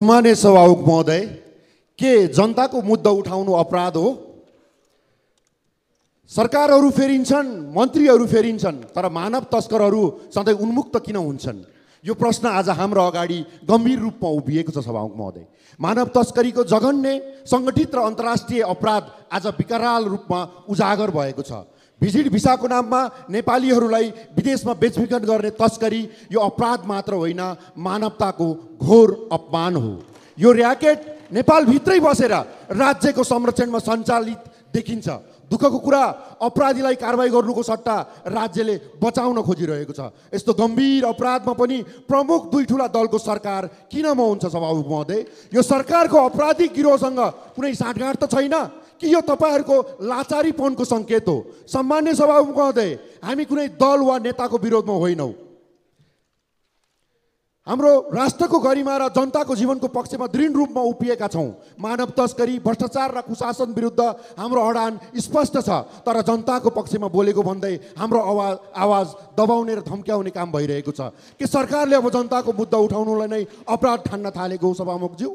सम्मान्य सभामुख महोदय, के जनताको मुद्दा उठाउनु अपराध हो? सरकारहरू फेरिन्छन्, मन्त्रीहरू फेरिन्छन्, तर मानव तस्करहरू सधैँ उन्मुक्त किन हुन्छन्? यो प्रश्न आज हाम्रो अगाडि गम्भीर रूपमा उभिएको छ सभामुख महोदय। मानव तस्करीको जघन्य सङ्गठित र अन्तर्राष्ट्रिय अपराध आज विकराल रूपमा उजागर भएको छ। भिजिट भिसाको नाममा नेपालीहरूलाई विदेशमा बेचबिखन गर्ने तस्करी यो अपराध मात्र होइन, मानवताको घोर अपमान हो। यो र्याकेट नेपालभित्रै बसेर राज्यको संरक्षणमा सञ्चालित देखिन्छ। दुःखको कुरा, अपराधीलाई कारबाही गर्नुको सट्टा राज्यले बचाउन खोजिरहेको छ। यस्तो गम्भीर अपराधमा पनि प्रमुख दुई ठुला दलको सरकार किन हुन्छ सभामुख महोदय? यो सरकारको अपराधिक गिरोहसँग कुनै साँठगाँठ त छैन कि यो तपाईहरूको लाचारीपनको सङ्केत हो? सम्मान्य सभामुख महोदय, हामी कुनै दल वा नेताको विरोधमा होइनौँ। हाम्रो राष्ट्रको गरिमा र जनताको जीवनको पक्षमा दृढ रूपमा उभिएका छौँ। मानव तस्करी, भ्रष्टाचार र कुशासन विरुद्ध हाम्रो अडान स्पष्ट छ, तर जनताको पक्षमा बोलेको भन्दै हाम्रो आवाज दबाउने र धम्क्याउने काम भइरहेको छ। के सरकारले अब जनताको मुद्दा उठाउनुलाई नै अपराध ठान्न थालेको हो सभामुखज्यू?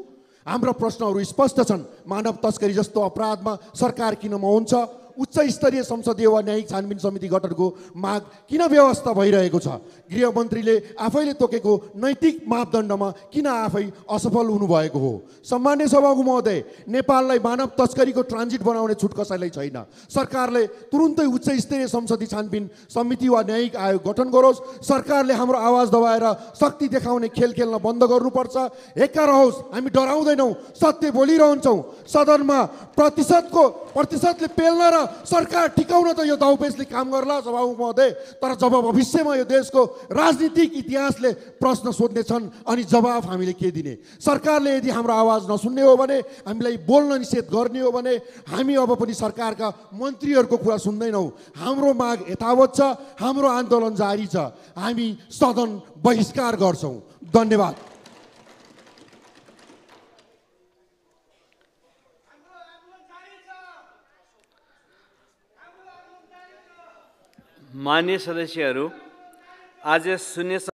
हाम्रा प्रश्नहरू स्पष्ट छन्। मानव तस्करी जस्तो अपराधमा सरकार किन हुन्छ? उच्च स्तरीय संसदीय वा न्यायिक छानबिन समिति गठनको माग किन व्यवस्था भइरहेको छ? गृहमन्त्रीले आफैले तोकेको नैतिक मापदण्डमा किन आफै असफल हुनुभएको हो? सम्मान्य सभामुख महोदय, नेपाललाई मानव तस्करीको ट्रान्जिट बनाउने छुट कसैलाई छैन। सरकारले तुरुन्तै उच्च स्तरीय संसदीय छानबिन समिति वा न्यायिक आयोग गठन गरोस्। सरकारले हाम्रो आवाज दबाएर शक्ति देखाउने खेल खेल्न बन्द गर्नुपर्छ। एका रहोस्, हामी डराउँदैनौँ, सत्य बोलिरहन्छौँ। सदनमा प्रतिशतले पेल्न र सरकार टिकाउन त यो दाउपेचले काम गर्ला सभामुख महोदय, तर जब भविष्यमा यो देशको राजनीतिक इतिहासले प्रश्न सोध्नेछन् अनि जवाफ हामीले के दिने? सरकारले यदि हाम्रो आवाज नसुन्ने हो भने, हामीलाई बोल्न निषेध गर्ने हो भने, हामी अब पनि सरकारका मन्त्रीहरूको कुरा सुन्दैनौँ। हाम्रो माग यथावत छ, हाम्रो आन्दोलन जारी छ। हामी सदन बहिष्कार गर्छौँ। धन्यवाद। मान्य सदस्यहरू, आज शून्य